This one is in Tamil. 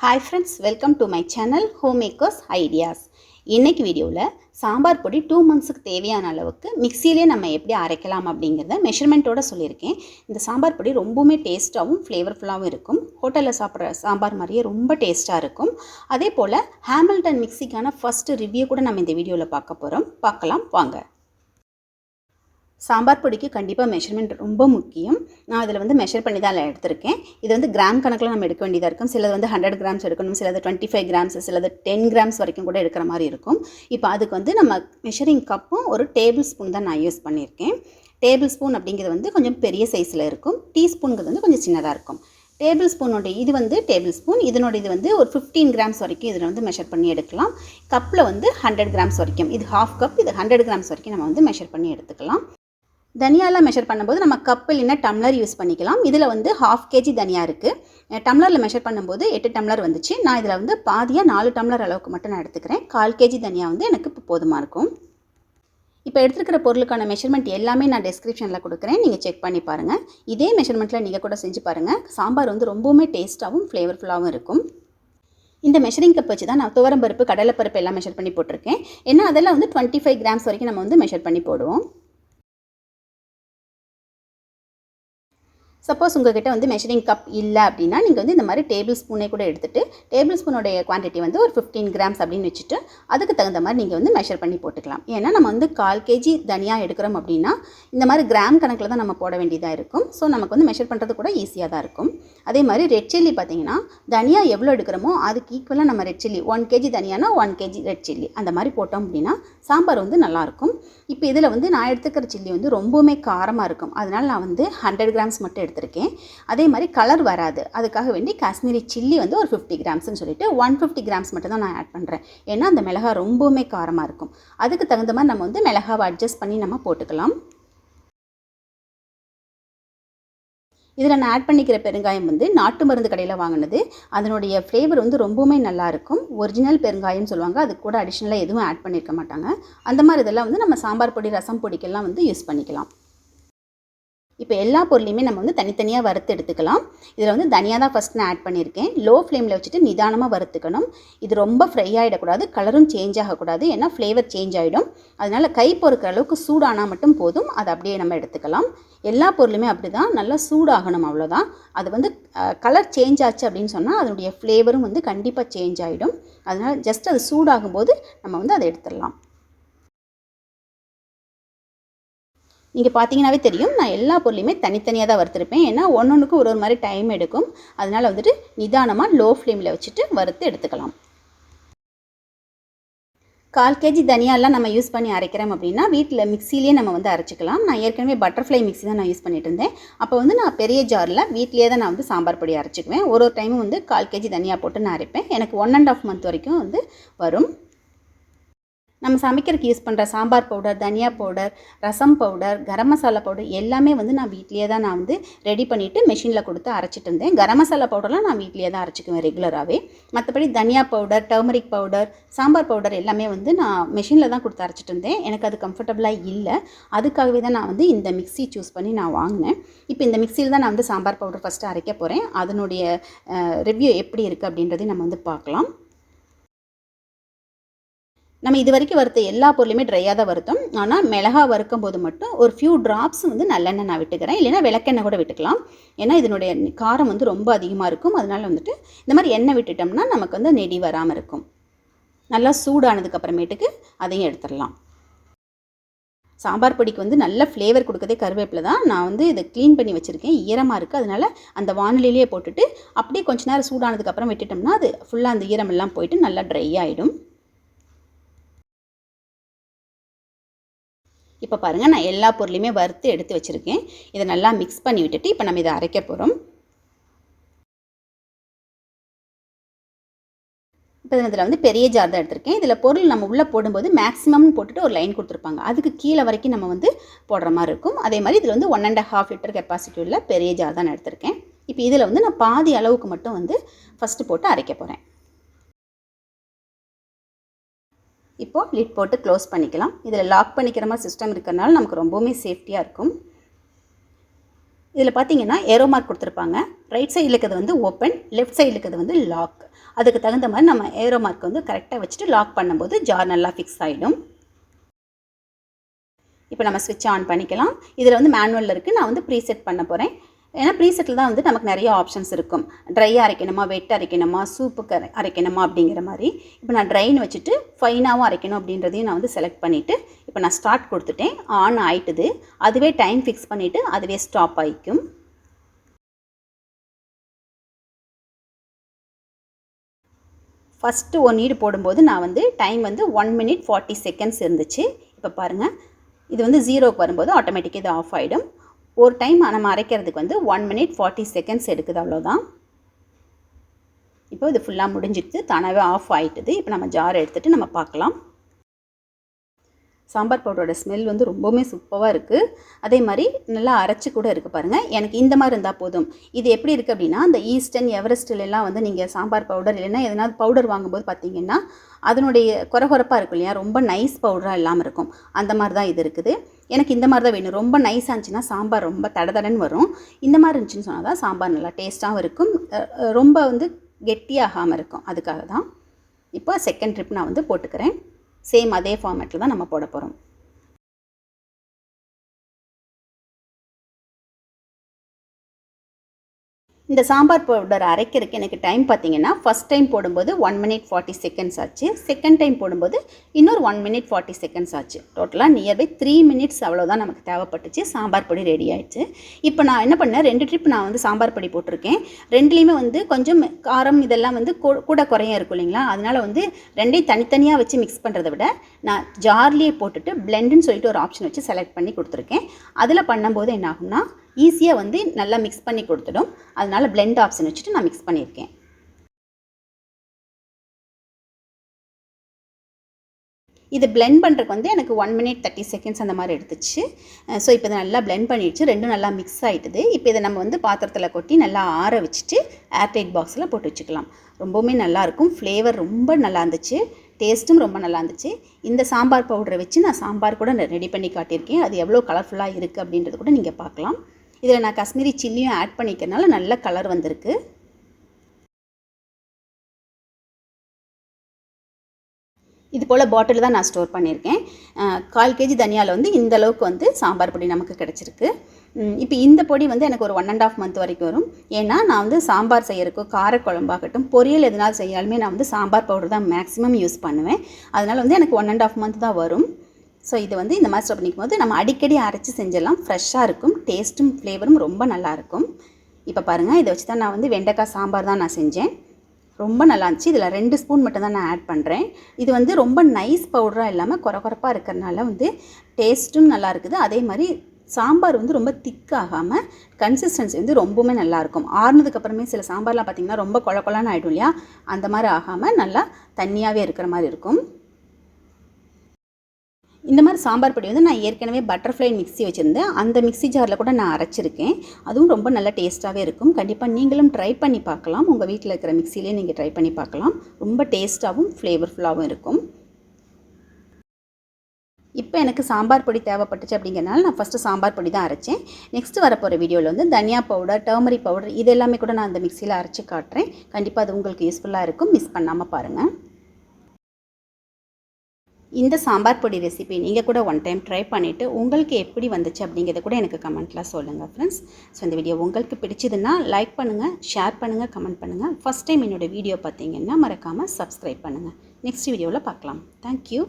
Hi friends, welcome to my channel Homemakers Ideas. இன்னைக்கு வீடியோவில் சாம்பார் பொடி 2 monthsக்கு தேவையான அளவுக்கு மிக்சியிலே நம்ம எப்படி அரைக்கலாம் அப்படிங்கிறத மெஷர்மெண்ட்டோட சொல்லியிருக்கேன். இந்த சாம்பார் பொடி ரொம்பவுமே டேஸ்ட்டாகவும் ஃப்ளேவர்ஃபுல்லாகவும் இருக்கும். ஹோட்டலில் சாப்பிட்ற சாம்பார் மாதிரியே ரொம்ப டேஸ்ட்டாக இருக்கும். அதே போல் ஹாமில்டன் மிக்சிக்கான ஃபஸ்ட்டு ரிவ்யூ கூட நம்ம இந்த வீடியோவில் பார்க்கலாம் வாங்க. சாம்பார் பொடிக்கு கண்டிப்பாக மெஷர்மெண்ட் ரொம்ப முக்கியம். நான் இதில் வந்து மெஷர் பண்ணி தான் எடுத்திருக்கேன். இது வந்து கிராம் கணக்கில் நம்ம எடுக்க வேண்டியதாக இருக்கும். சிலது வந்து 100 grams எடுக்கணும், சிலது 25 grams, சிலது 10 grams வரைக்கும் கூட எடுக்கிற மாதிரி இருக்கும். இப்போ அதுக்கு வந்து நம்ம மெஷரிங் கப்பும் ஒரு டேபிள் ஸ்பூன் தான் நான் யூஸ் பண்ணியிருக்கேன். டேபிள் ஸ்பூன் அப்படிங்கிறது வந்து கொஞ்சம் பெரிய சைஸில் இருக்கும். டீஸ்பூனுங்கிறது வந்து கொஞ்சம் சின்னதாக இருக்கும். டேபிள் ஸ்பூனோட இது வந்து டேபிள் ஸ்பூன், இதனோட இது வந்து ஒரு 15 grams வரைக்கும் இதில் வந்து மெஷர் பண்ணி எடுக்கலாம். கப்பில் வந்து 100 grams வரைக்கும், இது ஹாஃப் கப், இது 100 grams வரைக்கும் நம்ம வந்து மெஷர் பண்ணி எடுத்துக்கலாம். தனியாலாம் மெஷர் பண்ணும்போது நம்ம கப் இல்லைன்னா டம்ளர் யூஸ் பண்ணிக்கலாம். இதில் வந்து 1/2 kg தனியா இருக்குது. டம்ளரில் மெஷர் பண்ணும்போது 8 டம்ளர் வந்துச்சு. நான் இதில் வந்து பாதியாக 4 டம்ளர் அளவுக்கு மட்டும் நான் எடுத்துக்கிறேன். 1/4 kg தனியா வந்து எனக்கு இப்போ போதுமாக இருக்கும். இப்போ எடுத்துக்கிற பொருளுக்கான மெஷர்மெண்ட் எல்லாமே நான் டிஸ்கிரிப்ஷனில் கொடுக்குறேன், நீங்கள் செக் பண்ணி பாருங்கள். இதே மெஷர்மெண்ட்டில் நீங்கள் கூட செஞ்சு பாருங்கள். சாம்பார் வந்து ரொம்பவுமே டேஸ்ட்டாகவும் ஃப்ளேவர்ஃபுல்லாகவும் இருக்கும். இந்த மெஷரிங் கப் வச்சு தான் நான் துவரம்பருப்பு, கடலைப்பருப்பு எல்லாம் மெஷர் பண்ணி போட்டிருக்கேன். ஏன்னா அதெல்லாம் வந்து 25 grams வரைக்கும் நம்ம வந்து மெஷர் பண்ணி போடுவோம். சப்போஸ் உங்கள்கிட்ட வந்து மெஷரிங் கப் இல்லை அப்படின்னா நீங்கள் வந்து இந்த மாதிரி டேபிள் ஸ்பூனே கூட எடுத்துகிட்டு டேபிள் ஸ்பூனோடைய குவான்டிட்டி வந்து ஒரு 15 grams அப்படின்னு வச்சுட்டு அதுக்கு தகுந்த மாதிரி நீங்கள் வந்து மெஷர் பண்ணி போட்டுக்கலாம். ஏன்னா நம்ம வந்து 1/4 kg தனியா எடுக்கிறோம் அப்படின்னா இந்த மாதிரி கிராம் கணக்கில் தான் நம்ம போட வேண்டியதாக இருக்கும். ஸோ நமக்கு வந்து மெஷர் பண்ணுறது கூட ஈஸியாக தான் இருக்கும். அதே மாதிரி ரெட் சில்லி பார்த்தீங்கன்னா தனியா எவ்வளோ எடுக்கிறோமோ அதுக்கு ஈக்குவலாக நம்ம red chilli 1 kg தனியானா 1 kg red chilli அந்த மாதிரி போட்டோம் அப்படின்னா சாம்பார் வந்து நல்லாயிருக்கும். இப்போ இதில் வந்து நான் எடுத்துக்கிற சில்லி வந்து ரொம்பவுமே காரமாக இருக்கும். அதனால் நான் வந்து 100 grams மட்டும் எடுத்திருக்கேன். அதே மாதிரி கலர் வராது, அதுக்காக வேண்டி காஷ்மீரி சில்லி வந்து ஒரு 50 grams சொல்லிட்டு 150 grams மட்டும் தான் நான் ஆட் பண்ணுறேன். ஏன்னா அந்த மிளகாய் ரொம்பவுமே காரமாக இருக்கும். அதுக்கு தகுந்த மாதிரி நம்ம வந்து மிளகாவை அட்ஜஸ்ட் பண்ணி நம்ம போட்டுக்கலாம். இதில் நான் ஆட் பண்ணிக்கிற பெருங்காயம் வந்து நாட்டு மருந்து கடையில் வாங்கினது. அதனுடைய ஃப்ளேவர் வந்து ரொம்பவுமே நல்லாயிருக்கும். ஒரிஜினல் பெருங்காயம் சொல்லுவாங்க. அது கூட அடிஷ்னலாக எதுவும் ஆட் பண்ணியிருக்க மாட்டாங்க. அந்த மாதிரி இதெல்லாம் வந்து நம்ம சாம்பார் பொடி, ரசம் பொடிக்கெல்லாம் வந்து யூஸ் பண்ணிக்கலாம். இப்போ எல்லா பொருளையுமே நம்ம வந்து தனித்தனியாக வறுத்து எடுத்துக்கலாம். இதில் வந்து தனியாக தான் ஃபஸ்ட் நான் ஆட் பண்ணியிருக்கேன். லோ ஃப்ளேமில் வச்சுட்டு நிதானமாக வறுத்துக்கணும். இது ரொம்ப ஃப்ரை ஆகிடக்கூடாது, கலரும் சேஞ்ச் ஆகக்கூடாது, ஏன்னா ஃப்ளேவர் சேஞ்ச் ஆகிடும். அதனால் கை பொறுக்கிற அளவுக்கு சூடானால் மட்டும் போதும், அதை அப்படியே நம்ம எடுத்துக்கலாம். எல்லா பொருளுமே அப்படி தான், நல்லா சூடாகணும், அவ்வளோதான். அது வந்து கலர் சேஞ்ச் ஆச்சு அப்படின்னு சொன்னால் அதனுடைய ஃப்ளேவரும் வந்து கண்டிப்பாக சேஞ்ச் ஆகிடும். அதனால் ஜஸ்ட் அது சூடாகும்போது நம்ம வந்து அதை எடுத்துடலாம். நீங்கள் பார்த்தீங்கன்னாவே தெரியும், நான் எல்லா பொருளையுமே தனித்தனியாக தான் வறுத்துருப்பேன். ஏன்னா ஒன்றுக்கு ஒரு மாதிரி டைம் எடுக்கும். அதனால் வந்துட்டு நிதானமாக லோ ஃப்ளேமில் வச்சுட்டு வறுத்து எடுத்துக்கலாம். 1/4 kg தனியாலாம் நம்ம யூஸ் பண்ணி அரைக்கிறோம் அப்படின்னா வீட்டில் மிக்சிலேயே நம்ம வந்து அரைச்சிக்கலாம். நான் ஏற்கனவே பட்டர்ஃப்ளை மிக்சி தான் நான் யூஸ் பண்ணிட்டு இருந்தேன். அப்போ வந்து நான் பெரிய ஜாரில் வீட்டிலேயே தான் நான் வந்து சாம்பார் பொடி அரைச்சிக்குவேன். ஒரு டைமும் வந்து 1/4 kg தனியாக போட்டு நான் அரைப்பேன். எனக்கு 1.5 month வரைக்கும் வந்து வரும். நம்ம சமைக்கிறதுக்கு யூஸ் பண்ணுற சாம்பார் பவுடர், தனியா பவுடர், ரசம் பவுடர், கரம் மசாலா பவுடர் எல்லாமே வந்து நான் வீட்லேயே தான் நான் வந்து ரெடி பண்ணிவிட்டு மெஷினில் கொடுத்து அரைச்சிட்டு இருந்தேன். கரம் மசாலா பவுடர்லாம் நான் வீட்லேயே தான் அரைச்சிக்குவேன் ரெகுலராகவே. மற்றபடி தனியா powder, turmeric powder, sambar powder எல்லாமே வந்து நான் மெஷினில் தான் கொடுத்து அரைச்சிட்டு இருந்தேன். எனக்கு அது கம்ஃபர்டபுளாக இல்லை. அதுக்காகவே தான் நான் வந்து இந்த மிக்சி சூஸ் பண்ணி நான் வாங்கினேன். இப்போ இந்த மிக்சியில் தான் நான் வந்து சாம்பார் பவுடர் ஃபஸ்ட்டு அரைக்க போகிறேன். அதனுடைய ரிவ்யூ எப்படி இருக்குது அப்படின்றதையும் நம்ம வந்து பார்க்கலாம். நம்ம இது வரைக்கும் வறுத்த எல்லா பொருளையுமே ட்ரையாக தான் வறுத்தோம். ஆனால் மிளகாய் வறுக்கும் போது மட்டும் ஒரு ஃபியூ ட்ராப்ஸ் வந்து நல்லெண்ணெய் நான் விட்டுக்கிறேன், இல்லைனா விளக்கெண்ணெய் கூட விட்டுக்கலாம். ஏன்னா இதனுடைய காரம் வந்து ரொம்ப அதிகமாக இருக்கும். அதனால் வந்துட்டு இந்த மாதிரி எண்ணெய் விட்டுட்டோம்னா நமக்கு வந்து நெடி வராமல் இருக்கும். நல்லா சூடானதுக்கு அப்புறமேட்டுக்கு அதையும் எடுத்துடலாம். சாம்பார் பொடிக்கு வந்து நல்ல ஃப்ளேவர் கொடுக்கதே கருவேப்பிலை தான். நான் வந்து இதை க்ளீன் பண்ணி வச்சுருக்கேன், ஈரமாக இருக்குது. அதனால் அந்த வானிலையிலேயே போட்டுட்டு அப்படியே கொஞ்ச நேரம் சூடானதுக்கப்புறம் விட்டுட்டோம்னா அது ஃபுல்லாக அந்த ஈரமெல்லாம் போயிட்டு நல்லா ட்ரை ஆகிடும். இப்போ பாருங்கள், நான் எல்லா பொருளையுமே வறுத்து எடுத்து வச்சுருக்கேன். இதை நல்லா மிக்ஸ் பண்ணி விட்டுட்டு இப்போ நம்ம இதை அரைக்க போகிறோம். இப்போ இதில் வந்து பெரிய ஜார் தான் எடுத்திருக்கேன். இதில் பொருள் நம்ம உள்ளே போடும்போது மேக்ஸிமம்னு போட்டுட்டு ஒரு லைன் கொடுத்துருப்பாங்க. அதுக்கு கீழே வரைக்கும் நம்ம வந்து போடுற மாதிரி இருக்கும். அதே மாதிரி இதில் வந்து 1.5 liter கெப்பாசிட்டி உள்ள பெரிய ஜார் தான் நான் எடுத்திருக்கேன். இப்போ இதில் வந்து நான் பாதி அளவுக்கு மட்டும் வந்து ஃபஸ்ட்டு போட்டு அரைக்க போகிறேன். இப்போது லிட் போட்டு க்ளோஸ் பண்ணிக்கலாம். இதில் லாக் பண்ணிக்கிற மாதிரி சிஸ்டம் இருக்கிறனால நமக்கு ரொம்பவுமே சேஃப்டியாக இருக்கும். இதில் பார்த்தீங்கன்னா ஏரோ மார்க் கொடுத்துருப்பாங்க. ரைட் சைடில் இருக்கிறது வந்து ஓப்பன், லெஃப்ட் சைடில் இருக்கிறது வந்து லாக். அதுக்கு தகுந்த மாதிரி நம்ம ஏரோ மார்க் வந்து கரெக்டாக வச்சுட்டு லாக் பண்ணும்போது ஜார் நல்லா ஃபிக்ஸ் ஆகிடும். இப்போ நம்ம ஸ்விட்ச் ஆன் பண்ணிக்கலாம். இதில் வந்து மேனுவலில் இருக்குது, நான் வந்து ப்ரீசெட் பண்ண போகிறேன். ஏன்னா ப்ரீசெட்டில் தான் வந்து நமக்கு நிறைய ஆப்ஷன்ஸ் இருக்கும். ட்ரையாக அரைக்கணுமா, வெட் அரைக்கணுமா, சூப்புக்கு அரைக்கணுமா அப்படிங்கிற மாதிரி. இப்போ நான் ட்ரைன்னு வச்சுட்டு ஃபைனாகவும் அரைக்கணும் அப்படின்றதையும் நான் வந்து செலக்ட் பண்ணிவிட்டு இப்போ நான் ஸ்டார்ட் கொடுத்துட்டேன். ஆன் ஆகிட்டுது. அதுவே டைம் ஃபிக்ஸ் பண்ணிவிட்டு அதுவே ஸ்டாப் ஆகிக்கும். ஃபஸ்ட்டு 1 ஈடு போடும்போது நான் வந்து டைம் வந்து 1 minute 40 seconds இருந்துச்சு. இப்போ பாருங்கள், இது வந்து 0க்கு வரும்போது ஆட்டோமேட்டிக்காக இது ஆஃப் ஆகிடும். ஒரு டைம் நம்ம அரைக்கிறதுக்கு வந்து 1 minute 40 seconds எடுக்குது, அவ்வளோதான். இப்போ இது ஃபுல்லாக முடிஞ்சிடுது, தானாகவே ஆஃப் ஆகிட்டுது. இப்போ நம்ம ஜார் எடுத்துகிட்டு நம்ம பார்க்கலாம். சாம்பார் பவுடரோட ஸ்மெல் வந்து ரொம்பவுமே சூப்பராக இருக்குது. அதே மாதிரி நல்லா அரைச்சி கூட இருக்குது பாருங்கள். எனக்கு இந்த மாதிரி இருந்தால் போதும். இது எப்படி இருக்குது அப்படின்னா, இந்த ஈஸ்டர்ன் எவரெஸ்ட்லாம் வந்து நீங்கள் சாம்பார் பவுடர் இல்லைன்னா எதனாவது பவுடர் வாங்கும்போது பார்த்தீங்கன்னா அதனுடைய கொரகொரப்பாக இருக்கும் இல்லையா, ரொம்ப நைஸ் பவுடராக இல்லாமல் இருக்கும். அந்த மாதிரி தான் இது இருக்குது. எனக்கு இந்த மாதிரி தான் வேணும். ரொம்ப நைஸாக இருந்துச்சுன்னா சாம்பார் ரொம்ப தடதடன்னு வரும். இந்த மாதிரி இருந்துச்சுன்னு சொன்னால் தான் சாம்பார் நல்லா டேஸ்ட்டாகவும் இருக்கும், ரொம்ப வந்து கெட்டியாகாமல் இருக்கும். அதுக்காக தான் இப்போ செகண்ட் ட்ரிப் நான் வந்து போட்டுக்கிறேன். சேம் அதே ஃபார்மேட்டில் தான் நம்ம போட போகிறோம். இந்த சாம்பார் பவுடர் அரைக்கிறதுக்கு எனக்கு டைம் பார்த்தீங்கன்னா ஃபஸ்ட் டைம் போடும்போது 1 minute 40 seconds ஆச்சு. செகண்ட் டைம் போடும்போது இன்னொரு 1 minute 40 seconds ஆச்சு. டோட்டலாக நியர்பை 3 minutes அவ்வளோதான் நமக்கு தேவைப்பட்டுச்சு. சாம்பார் பொடி ரெடி ஆகிடுச்சு. இப்போ நான் என்ன பண்ணேன், 2 ட்ரிப் நான் வந்து சாம்பார் பொடி போட்டிருக்கேன். ரெண்டுலேயுமே வந்து கொஞ்சம் காரம் இதெல்லாம் வந்து கூட குறைய இருக்கும் இல்லைங்களா, அதனால் வந்து ரெண்டையும் தனித்தனியாக வச்சு மிக்ஸ் பண்ணுறதை விட நான் ஜார்லேயே போட்டுட்டு பிளெண்டுன்னு சொல்லிட்டு ஒரு ஆப்ஷன் வச்சு செலக்ட் பண்ணி கொடுத்துருக்கேன். அதில் பண்ணும்போது என்ன ஆகும்னா ஈஸியாக வந்து நல்லா மிக்ஸ் பண்ணி கொடுத்துடும். அதனால் பிளெண்ட் ஆப்ஷன் வச்சுட்டு நான் மிக்ஸ் பண்ணியிருக்கேன். இது பிளெண்ட் பண்ணுறதுக்கு வந்து எனக்கு 1 minute 30 seconds அந்த மாதிரி எடுத்துச்சு. ஸோ இப்போ இதை நல்லா பிளெண்ட் பண்ணிடுச்சு. ரெண்டும் நல்லா மிக்ஸ் ஆகிட்டுது. இப்போ இதை நம்ம வந்து பாத்திரத்தில் கொட்டி நல்லா ஆற வச்சுட்டு ஏர்டைட் பாக்ஸில் போட்டு வச்சுக்கலாம். ரொம்பவுமே நல்லாயிருக்கும். ஃப்ளேவர் ரொம்ப நல்லா இருந்துச்சு, டேஸ்ட்டும் ரொம்ப நல்லா இருந்துச்சு. இந்த சாம்பார் பவுடரை வச்சு நான் சாம்பார் கூட ரெடி பண்ணி காட்டியிருக்கேன். அது எவ்வளோ கலர்ஃபுல்லாக இருக்குது அப்படின்றது கூட நீங்கள் பார்க்கலாம். இதில் நான் காஷ்மீரி சில்லியும் ஆட் பண்ணிக்கிறனால நல்ல கலர் வந்திருக்கு. இது போல் பாட்டில் தான் நான் ஸ்டோர் பண்ணியிருக்கேன். 1/4 kg தனியாவில் வந்து இந்த அளவுக்கு வந்து சாம்பார் பொடி நமக்கு கிடச்சிருக்கு. இப்போ இந்த பொடி வந்து எனக்கு ஒரு 1.5 month வரைக்கும் வரும். ஏன்னா நான் வந்து சாம்பார் செய்யறதுக்கோ காரக்குழம்பாகட்டும் பொரியல் எதனாலும் செய்யாலுமே நான் வந்து சாம்பார் பவுடர் தான் மேக்ஸிமம் யூஸ் பண்ணுவேன். அதனால் வந்து எனக்கு 1.5 month தான் வரும். ஸோ இது வந்து இந்த மாதிரி ஸ்டோர் பண்ணிக்கும் போது நம்ம அடிக்கடி அரைச்சி செஞ்சிடலாம். ஃப்ரெஷ்ஷாக இருக்கும், டேஸ்ட்டும் ஃப்ளேவரும் ரொம்ப நல்லாயிருக்கும். இப்போ பாருங்கள், இதை வச்சு தான் நான் வந்து வெண்டைக்காய் சாம்பார் தான் நான் செஞ்சேன். ரொம்ப நல்லா இருந்துச்சு. இதில் 2 ஸ்பூன் மட்டும் தான் நான் ஆட் பண்ணுறேன். இது வந்து ரொம்ப நைஸ் பவுடராக இல்லாமல் கொரகொரப்பாக இருக்கிறனால வந்து டேஸ்ட்டும் நல்லா இருக்குது. அதே மாதிரி சாம்பார் வந்து ரொம்ப திக்காகாமல் கன்சிஸ்டன்சி வந்து ரொம்பவுமே நல்லாயிருக்கும். ஆறுனதுக்கப்புறமே சில சாம்பார்லாம் பார்த்திங்கன்னா ரொம்ப கொழன்னு ஆகிடும் இல்லையா, அந்த மாதிரி ஆகாமல் நல்லா தண்ணியாகவே இருக்கிற மாதிரி இருக்கும். இந்த மாதிரி சாம்பார் பொடி வந்து நான் ஏற்கனவே பட்டர்ஃப்ளை மிக்ஸி வச்சுருந்தேன். அந்த மிக்ஸி ஜாரில் கூட நான் அரைச்சிருக்கேன். அதுவும் ரொம்ப நல்ல டேஸ்ட்டாகவே இருக்கும். கண்டிப்பாக நீங்களும் ட்ரை பண்ணி பார்க்கலாம். உங்கள் வீட்டில் இருக்கிற மிக்ஸிலே நீங்கள் ட்ரை பண்ணி பார்க்கலாம். ரொம்ப டேஸ்ட்டாகவும் ஃப்ளேவர்ஃபுல்லாகவும் இருக்கும். இப்போ எனக்கு சாம்பார் பொடி தேவைப்பட்டுச்சு அப்படிங்கிறனால நான் ஃபஸ்ட்டு சாம்பார் பொடி தான் அரைச்சேன். நெக்ஸ்ட்டு வரப்போகிற வீடியோவில் வந்து தனியா பவுடர், டர்மரிக் பவுடர் இது எல்லாமே கூட நான் அந்த மிக்ஸியில் அரைச்சி காட்டுறேன். கண்டிப்பாக அது உங்களுக்கு யூஸ்ஃபுல்லாக இருக்கும். மிஸ் பண்ணாமல் பாருங்கள். இந்த சாம்பார் பொடி ரெசிபி நீங்கள் கூட ஒன் டைம் ட்ரை பண்ணிவிட்டு உங்களுக்கு எப்படி வந்துச்சு அப்படிங்கிறத கூட எனக்கு கமெண்ட்டில் சொல்லுங்கள் ஃப்ரெண்ட்ஸ். ஸோ இந்த வீடியோ உங்களுக்கு பிடிச்சதுன்னா லைக் பண்ணுங்கள், ஷேர் பண்ணுங்கள், கமெண்ட் பண்ணுங்கள். ஃபஸ்ட் டைம் என்னோடய வீடியோ பார்த்தீங்கன்னா மறக்காமல் சப்ஸ்கிரைப் பண்ணுங்கள். நெக்ஸ்ட் வீடியோவில் பார்க்கலாம். தேங்க்யூ.